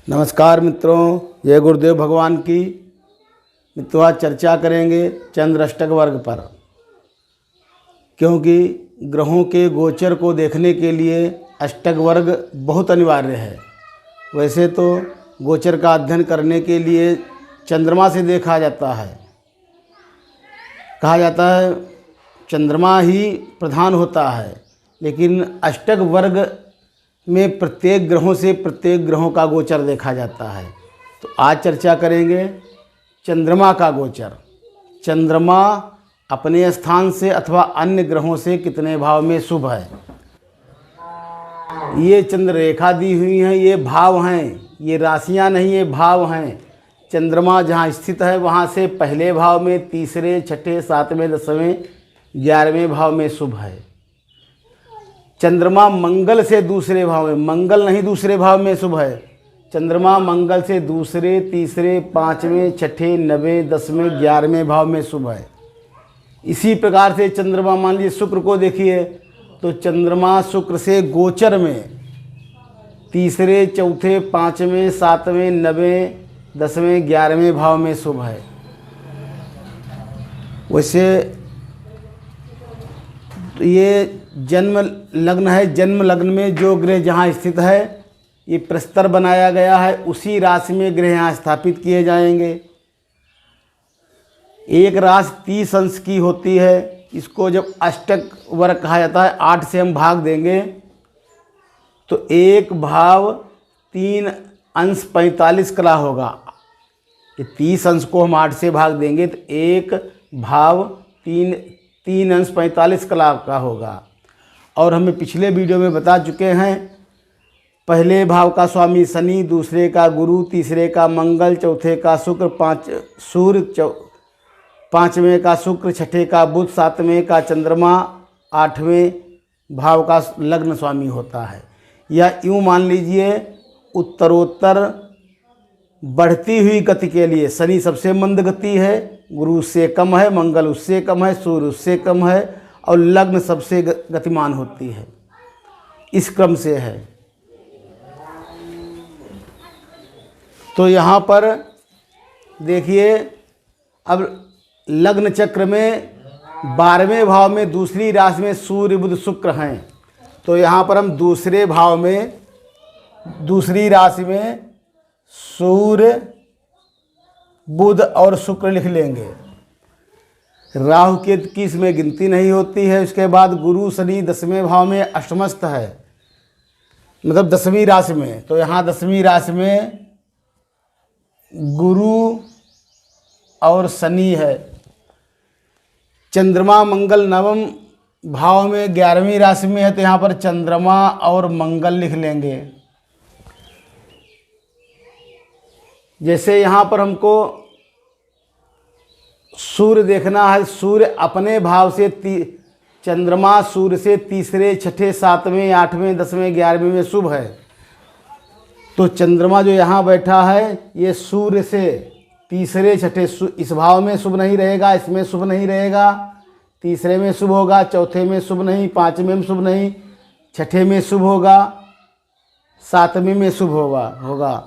नमस्कार मित्रों, जय गुरुदेव भगवान की। मित्रों, आज चर्चा करेंगे चंद्र अष्टक वर्ग पर, क्योंकि ग्रहों के गोचर को देखने के लिए अष्टक वर्ग बहुत अनिवार्य है। वैसे तो गोचर का अध्ययन करने के लिए चंद्रमा से देखा जाता है। कहा जाता है चंद्रमा ही प्रधान होता है, लेकिन अष्टक वर्ग में प्रत्येक ग्रहों से प्रत्येक ग्रहों का गोचर देखा जाता है। तो आज चर्चा करेंगे चंद्रमा का गोचर। चंद्रमा अपने स्थान से अथवा अन्य ग्रहों से कितने भाव में शुभ है। ये चंद्र रेखा दी हुई हैं, ये भाव हैं, ये राशियां नहीं, ये भाव हैं। चंद्रमा जहाँ स्थित है वहाँ से पहले भाव में, तीसरे, छठे, सातवें, 10वें, 11वें भाव में शुभ है। चंद्रमा मंगल से दूसरे भाव में, मंगल नहीं दूसरे भाव में शुभ है। चंद्रमा मंगल से दूसरे, तीसरे, 5वें, छठे, 9वें, 10वें, 11वें भाव में शुभ है। इसी प्रकार से चंद्रमा, मान लीजिए शुक्र को देखिए, तो चंद्रमा शुक्र से गोचर में तीसरे, चौथे, 5वें, 7वें, 9वें, 10वें, 11वें भाव में शुभ है। वैसे तो ये जन्म लग्न है। जन्म लग्न में जो ग्रह जहाँ स्थित है, ये प्रस्तर बनाया गया है, उसी राशि में ग्रह यहाँ स्थापित किए जाएंगे। एक राशि 30 अंश की होती है। इसको जब अष्टक वर्ग कहा जाता है, 8 से हम भाग देंगे तो एक भाव 3 अंश 45 कला होगा। ये 30 अंश को हम 8 से भाग देंगे तो एक भाव 3 अंश 45 कला का होगा। और हमें पिछले वीडियो में बता चुके हैं, पहले भाव का स्वामी शनि, दूसरे का गुरु, तीसरे का मंगल, चौथे का शुक्र, पाँचवें का शुक्र, छठे का बुध, 7वें का चंद्रमा, 8वें भाव का लग्न स्वामी होता है। या यूँ मान लीजिए, उत्तरोत्तर बढ़ती हुई गति के लिए शनि सबसे मंद गति है, गुरु उससे कम है, मंगल उससे कम है, सूर्य उससे कम है, और लग्न सबसे गतिमान होती है। इस क्रम से है। तो यहाँ पर देखिए, अब लग्न चक्र में 12वें भाव में दूसरी राशि में सूर्य, बुध, शुक्र हैं। तो यहाँ पर हम दूसरे भाव में, दूसरी राशि में सूर्य, बुध और शुक्र लिख लेंगे। राहु केतु की इसमें गिनती नहीं होती है। उसके बाद गुरु, शनि 10वें भाव में अष्टमस्थ है, मतलब 10वीं राशि में। तो यहाँ 10वीं राशि में गुरु और शनि है। चंद्रमा मंगल 9वें भाव में 11वीं राशि में है, तो यहाँ पर चंद्रमा और मंगल लिख लेंगे। जैसे यहाँ पर हमको सूर्य देखना है, सूर्य अपने भाव से चंद्रमा सूर्य से तीसरे, छठे, 7वें, 8वें, 10वें, 11वें में शुभ है। तो चंद्रमा जो यहाँ बैठा है, ये सूर्य से तीसरे, छठे, इस भाव में शुभ नहीं रहेगा, इसमें शुभ नहीं रहेगा। तीसरे में शुभ होगा, चौथे में शुभ नहीं, 5वें में शुभ नहीं, छठे में शुभ होगा, 7वें में शुभ होगा।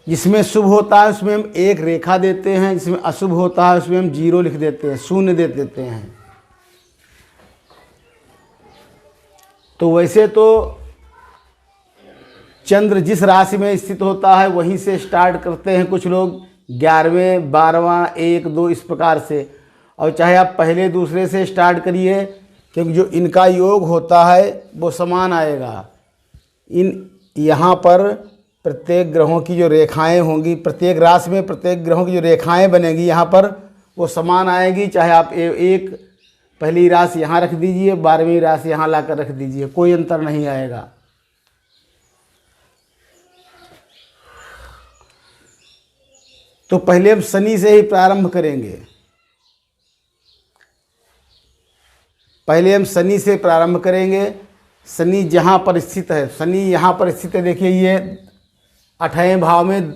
जिसमें शुभ होता है उसमें हम एक रेखा देते हैं, जिसमें अशुभ होता है उसमें हम 0 लिख देते हैं, शून्य दे देते हैं। तो वैसे तो चंद्र जिस राशि में स्थित होता है वहीं से स्टार्ट करते हैं कुछ लोग, 11वें, 12वां, 1, 2 इस प्रकार से। और चाहे आप पहले दूसरे से स्टार्ट करिए, क्योंकि जो इनका योग होता है वो समान आएगा। यहाँ पर प्रत्येक ग्रहों की जो रेखाएं होंगी, प्रत्येक राशि में प्रत्येक ग्रहों की जो रेखाएं बनेगी यहाँ पर वो समान आएगी। चाहे आप एक पहली राशि यहाँ रख दीजिए, 12वीं राशि यहाँ लाकर रख दीजिए, कोई अंतर नहीं आएगा। तो पहले हम शनि से ही प्रारंभ करेंगे। शनि जहाँ पर स्थित है, शनि यहाँ पर स्थित है, देखिए ये 8वें भाव में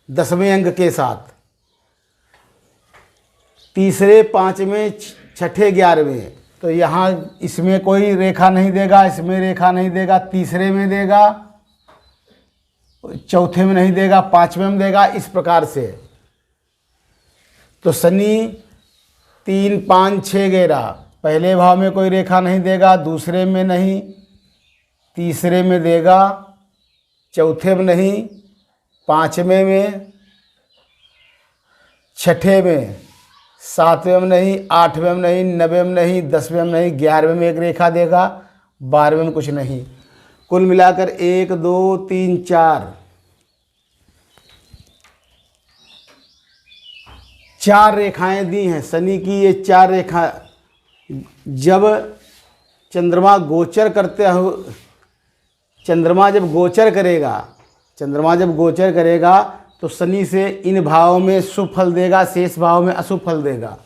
10वें अंक के साथ, तीसरे, 5वें, छठे, 11वें। तो यहाँ इसमें कोई रेखा नहीं देगा, इसमें रेखा नहीं देगा, तीसरे में देगा चौथे में नहीं देगा, पाँचवें में देगा, इस प्रकार से। तो शनि 3, 5, 6 11 पहले भाव में कोई रेखा नहीं देगा, दूसरे में नहीं, तीसरे में देगा, चौथे में नहीं, पाँचवें में, छठे में, सातवें में नहीं, आठवें में नहीं, नवें में नहीं, 10वें में नहीं, 11वें में एक रेखा देगा, 12वें में कुछ नहीं। कुल मिलाकर 1 2 3 4 रेखाएं दी हैं शनि की। ये 4 रेखा जब चंद्रमा गोचर करते हो, चंद्रमा जब गोचर करेगा तो शनि से इन भावों में शुभ फल देगा, शेष भाव में अशुभ फल देगा।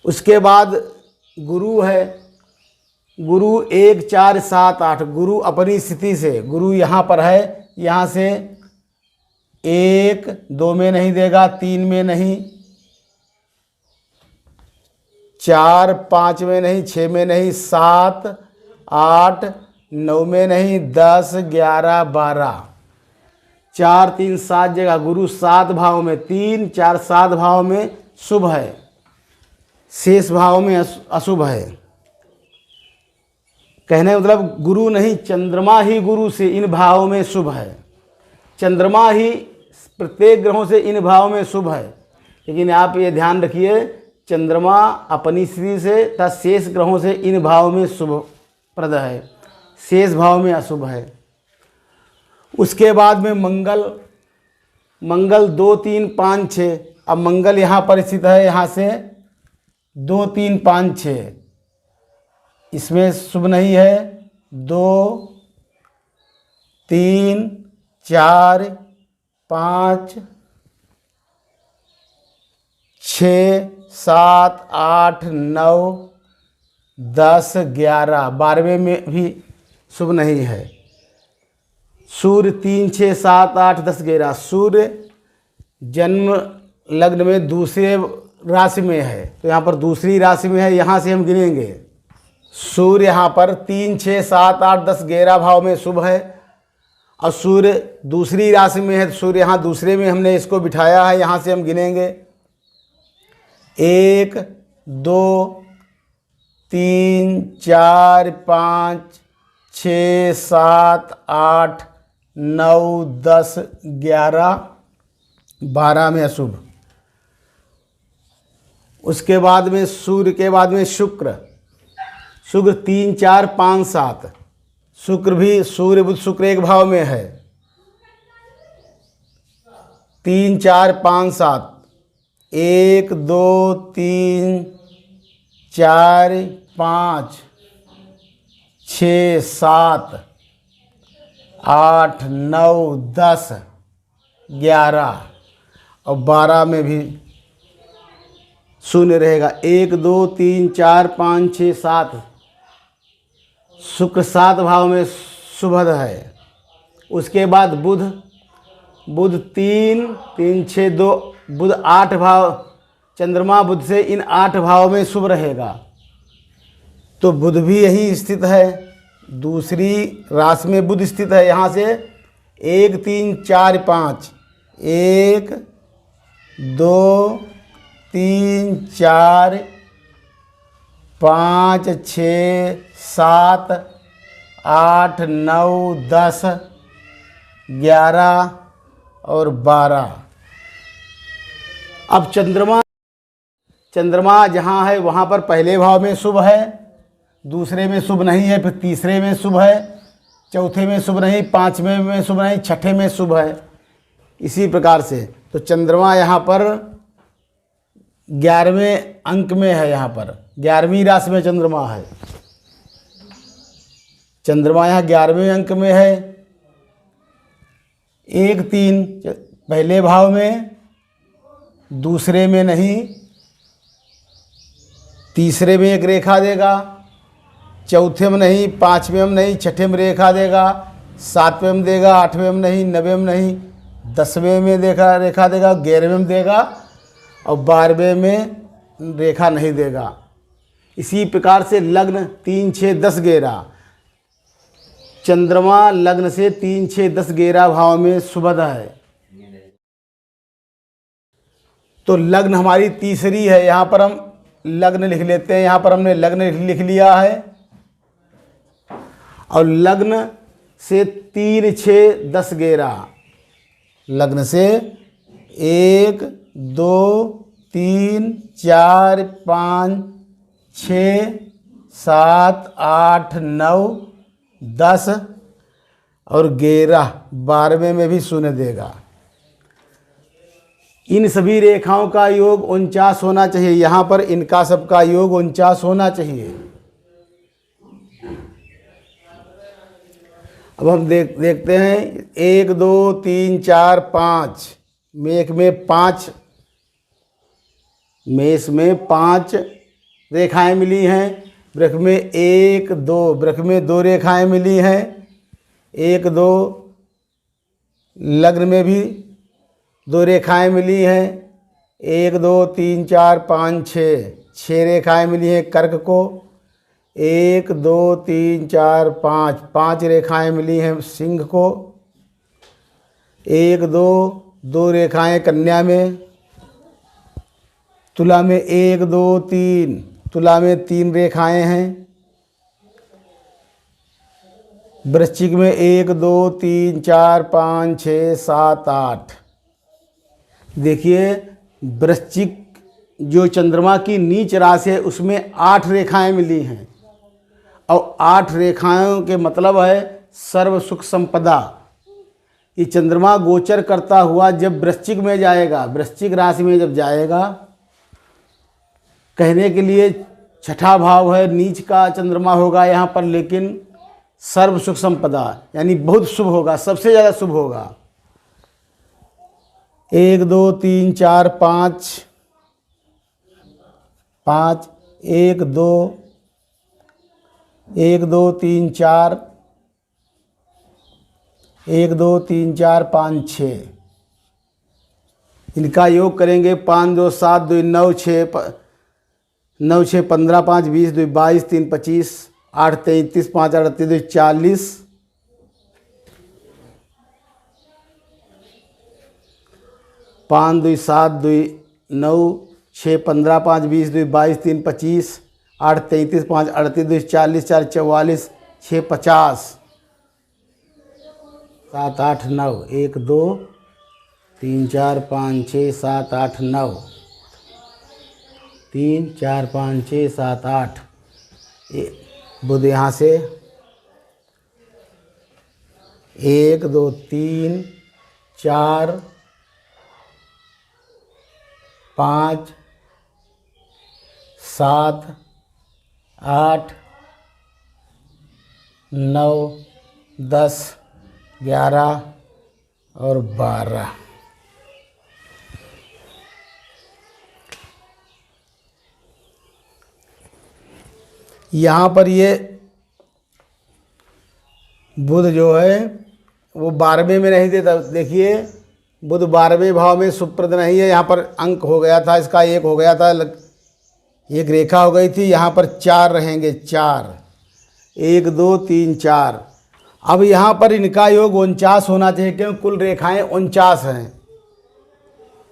उसके बाद गुरु है, गुरु 1 4 7 8, गुरु अपनी स्थिति से, गुरु यहाँ पर है, यहाँ से 1 2 में नहीं देगा, 3 में नहीं, 4 5 में नहीं, 6 में नहीं, 7 8 9 में नहीं, 10 11 12, 4 3 7 जगह गुरु 7 भाव में, 3 4 7 भाव में शुभ है, शेष भाव में अशुभ है। कहने मतलब गुरु नहीं, चंद्रमा ही गुरु से इन भावों में शुभ है। चंद्रमा ही प्रत्येक ग्रहों से इन भावों में शुभ है। लेकिन आप ये ध्यान रखिए, चंद्रमा अपनी स्थिति से तथा शेष ग्रहों से इन भावों में शुभ प्रद है, शेष भाव में अशुभ है। उसके बाद में मंगल 2 3 5 6, अब मंगल यहाँ पर स्थित है, यहाँ से 2 3 5 6, इसमें शुभ नहीं है। 2 3 4 5 6 7 8 9 10 11, 12वें में भी शुभ नहीं है। सूर्य 3 6 7 8 10 11, सूर्य जन्म लग्न में दूसरे राशि में है, तो यहाँ पर दूसरी राशि में है, यहाँ से हम गिनेंगे। सूर्य यहाँ पर 3 6 7 8 10 11 भाव में शुभ है, और सूर्य दूसरी राशि में है, तो सूर्य यहाँ दूसरे में हमने इसको बिठाया है, यहाँ से हम गिनेंगे 1 2 3 4 5 6 7 8 9 10 11 12 में अशुभ। उसके बाद में सूर्य के बाद में शुक्र 3 4 5 7, शुक्र भी सूर्य बुध शुक्र एक भाव में है। 3 4 5 7, 1 2 3 4 5 6 7 8 9 10 11 और 12 में भी शून्य रहेगा। 1 2 3 4 5 6 7, शुक्र 7 भाव में शुभद है। उसके बाद बुध 3 3 6 2, बुध 8 भाव, चंद्रमा बुध से इन 8 भाव में शुभ रहेगा। तो बुध भी यहीं स्थित है, दूसरी राशि में बुध स्थित है। यहाँ से 1 3 4 5, 1 2 3 4 5 6 7 8 9 10 11 और 12। अब चंद्रमा जहाँ है वहाँ पर पहले भाव में शुभ है, दूसरे में शुभ नहीं है, फिर तीसरे में शुभ है, चौथे में शुभ नहीं, पाँचवें में शुभ नहीं, छठे में शुभ है। इसी प्रकार से तो चंद्रमा यहाँ पर 11वें अंक में है, यहाँ पर 11वीं राशि में चंद्रमा है। चंद्रमा यहाँ 11वें अंक में है। 1 3 पहले भाव में, दूसरे में नहीं, तीसरे में एक रेखा देगा, चौथे में नहीं, पाँचवें में नहीं, छठे में रेखा देगा, सातवें में देगा, आठवें में नहीं, नवें में नहीं, 10वें में रेखा देगा, 11वें में देगा और 12वें में रेखा नहीं देगा। इसी प्रकार से लग्न 3 6 10 11, चंद्रमा लग्न से 3, 6, 10, 11 भाव में सुबध है। तो लग्न हमारी तीसरी है। यहाँ पर हम लग्न लिख लेते हैं। यहाँ पर हमने लग्न लिख लिया है। और लग्न से 3, 6, 10, 11, लग्न से 1, 2, 3, 4, 5, 6, 7, 8, 9, 10 और 11, 12वें में भी शून्य देगा। इन सभी रेखाओं का योग 49 होना चाहिए। यहाँ पर इनका सबका योग 49 होना चाहिए। अब हम देखते हैं 1, 2, 3, 4, 5 मेष में 5, मेष में 5 रेखाएं मिली हैं। वृष में 1, 2, वृष में 2 रेखाएं मिली हैं। 1, 2, लग्न में भी 2 रेखाएं मिली हैं। 1, 2, 3, 4, 5, 6 रेखाएं मिली हैं कर्क को। 1, 2, 3, 4, 5 रेखाएं मिली हैं सिंह को। 1, 2 रेखाएं कन्या में। तुला में 1, 2, 3, तुला में 3 रेखाएं हैं। वृश्चिक में 1, 2, 3, 4, 5, 6, 7, 8। देखिए वृश्चिक जो चंद्रमा की नीच राशि है उसमें 8 रेखाएं मिली हैं। और 8 रेखाओं के मतलब है सर्व सुख संपदा। ये चंद्रमा गोचर करता हुआ जब वृश्चिक में जाएगा, वृश्चिक राशि में जब जाएगा, कहने के लिए छठा भाव है, नीच का चंद्रमा होगा यहाँ पर, लेकिन सर्व सुख संपदा यानी बहुत शुभ होगा, सबसे ज़्यादा शुभ होगा। 1, 2, 3, 4, 5, 1, 2, 3, 4, 1, 2, 3, 4, 5, 6। इनका योग करेंगे 5, 2, 7, 2, 9, 6, 15, 5, 20, 2, 22, 3, 25, 8, 33, 5, 38, 2, 40, 5, 2, 7, 2, 9, 6, 15, 5, 20, 2, 22, 3, 25, 8, 33, 5, 38, 2, 40, 4, 44, 6, 50, 7, 8, 9, 1, 2, 3, 4, 5, 6, 7, 8, 9, 3, 4, 5, 6, 7, 8। बुध यहाँ से 1, 2, 3, 4, 5, 7, 8, 9, 10, 11 और 12। यहाँ पर ये बुध जो है वो 12वें में नहीं देता। देखिए बुध 12वें भाव में सुप्रद नहीं है। यहाँ पर अंक हो गया था, इसका 1 हो गया था, एक रेखा हो गई थी। यहाँ पर 4 रहेंगे, 4, 1, 2, 3, 4। अब यहाँ पर इनका योग 49 होना चाहिए क्योंकि कुल रेखाएं 49 हैं।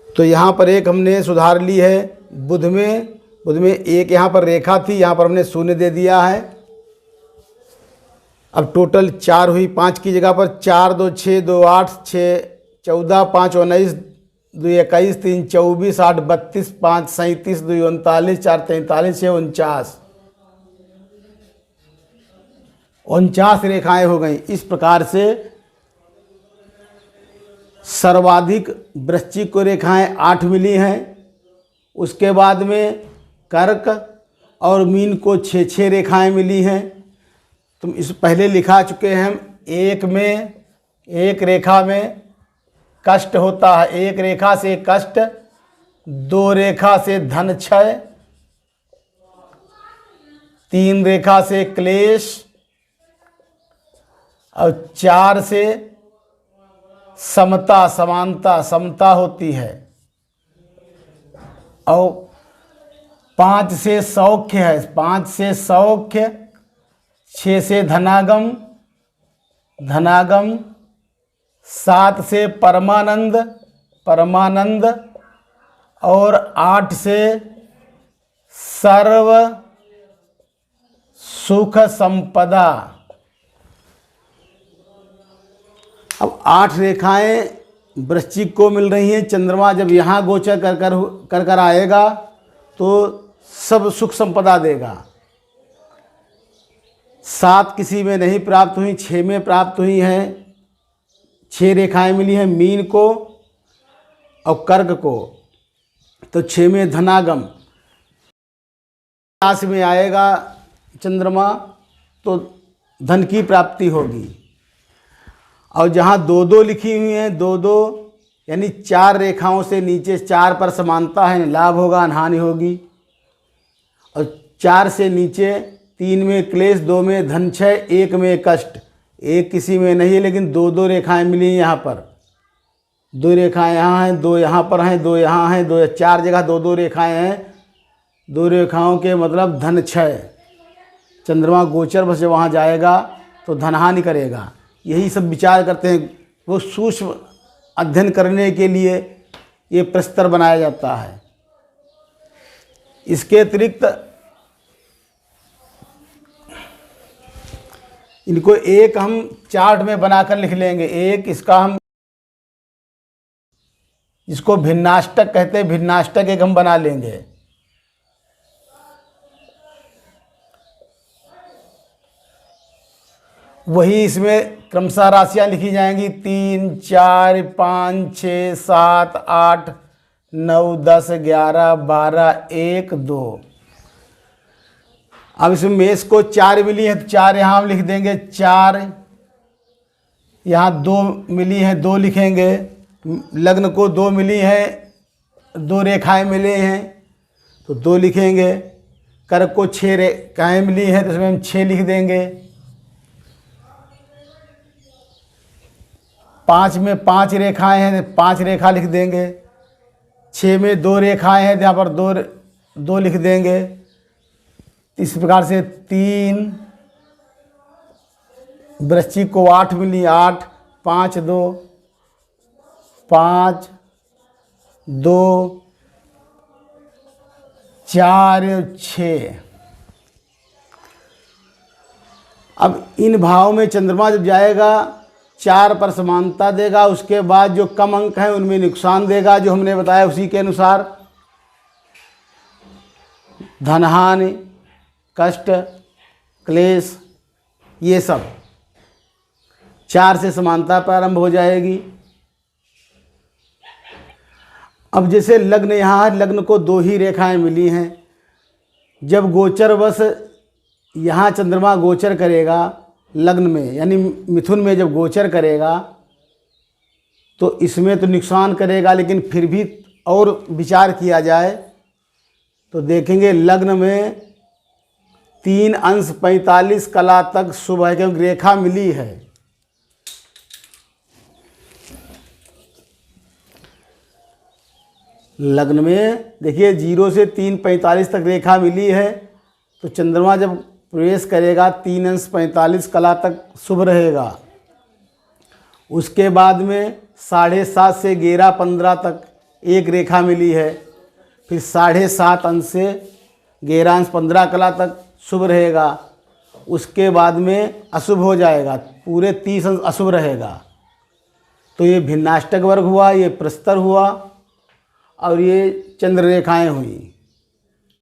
तो यहाँ पर एक हमने सुधार ली है। बुध में एक यहाँ पर रेखा थी, यहाँ पर हमने शून्य दे दिया है। अब टोटल 4 हुई, 5 की जगह पर 4, 2, 6, 2, 8, 6, 14, 5, 19, 2, 21, 3, 24, 8, 32, 5, 37, 2, 39, 4, 43, 6, 49। 49 रेखाएं हो गई। इस प्रकार से सर्वाधिक वृश्चिक को रेखाएं 8 मिली हैं। उसके बाद में कर्क और मीन को 6 रेखाएं मिली हैं। तुम इस पहले लिखा चुके हैं हम। एक रेखा में कष्ट होता है, एक रेखा से कष्ट, 2 रेखा से धन क्षय, 3 रेखा से क्लेश और 4 से समता, समता होती है। और 5 से सौख्य है, 5 से सौख्य, 6 से धनागम धनागम, 7 से परमानंद, परमानंद, और 8 से सर्व सुख संपदा। अब 8 रेखाएं वृश्चिक को मिल रही हैं। चंद्रमा जब यहाँ गोचर कर कर आएगा तो सब सुख संपदा देगा। 7 किसी में नहीं प्राप्त हुई, 6 में प्राप्त हुई हैं। 6 रेखाएं मिली हैं मीन को और कर्क को, तो 6 में धनागम। राशि में आएगा चंद्रमा तो धन की प्राप्ति होगी। और जहाँ 2-2 लिखी हुई हैं, 2-2 यानी 4 रेखाओं से नीचे 4 पर समानता है, लाभ होगा, हानि होगी। और 4 से नीचे 3 में क्लेश, 2 में धन क्षय, 1 में कष्ट। 1 किसी में नहीं है, लेकिन 2-2 रेखाएं मिली हैं यहाँ पर। 2 रेखाएं यहाँ हैं, 2 यहाँ पर हैं, 2 यहाँ हैं, 2 4 जगह 2-2 रेखाएं हैं। 2 रेखाओं के मतलब धन क्षय। चंद्रमा गोचर बस वहाँ जाएगा तो धनहानि करेगा। यही सब विचार करते हैं, वो सूक्ष्म अध्ययन करने के लिए ये प्रस्तर बनाया जाता है। इसके अतिरिक्त इनको एक हम चार्ट में बनाकर लिख लेंगे। एक इसका हम, जिसको भिन्नाष्टक कहते हैं, भिन्नाष्टक एक हम बना लेंगे। वही इसमें क्रमशः राशियाँ लिखी जाएंगी, 3, 4, 5, 6, 7, 8, 9, 10, 11, 12, 1, 2। अब इसमें मेष को 4 मिली है तो 4 यहाँ हम लिख देंगे, 4। यहाँ 2 मिली हैं, 2 लिखेंगे। लग्न को 2 मिली हैं, 2 रेखाएं मिले हैं तो 2 लिखेंगे। कर्क को 6 रेखाएं मिली हैं तो इसमें हम 6 लिख देंगे। 5 में 5 रेखाएं हैं तो 5 रेखा लिख देंगे। 6 में 2 रेखाएं हैं तो यहाँ पर 2 लिख देंगे। इस प्रकार से 3, वृश्चिक को 8 मिली, 8, 5, 2, 5, 2, 4, 6। अब इन भाव में चंद्रमा जब जाएगा 4 पर समानता देगा, उसके बाद जो कम अंक हैं उनमें नुकसान देगा, जो हमने बताया उसी के अनुसार। धनहानि, कष्ट, क्लेश, ये सब 4 से समानता प्रारंभ हो जाएगी। अब जैसे लग्न यहाँ है, लग्न को 2 ही रेखाएं मिली हैं। जब गोचरवश यहाँ चंद्रमा गोचर करेगा लग्न में, यानी मिथुन में जब गोचर करेगा तो इसमें तो नुकसान करेगा, लेकिन फिर भी और विचार किया जाए तो देखेंगे लग्न में 3 अंश 45 कला तक शुभ है, क्योंकि रेखा मिली है। लग्न में देखिए 0 से 3 45 तक रेखा मिली है, तो चंद्रमा जब प्रवेश करेगा 3 अंश 45 कला तक शुभ रहेगा। उसके बाद में 7.5 से 11-15 तक एक रेखा मिली है, फिर 7.5 अंश से 11 अंश 15 कला तक शुभ रहेगा। उसके बाद में अशुभ हो जाएगा, पूरे 30 अंश अशुभ रहेगा। तो ये भिन्नाष्टक वर्ग हुआ, ये प्रस्तर हुआ और ये चंद्र रेखाएं हुई।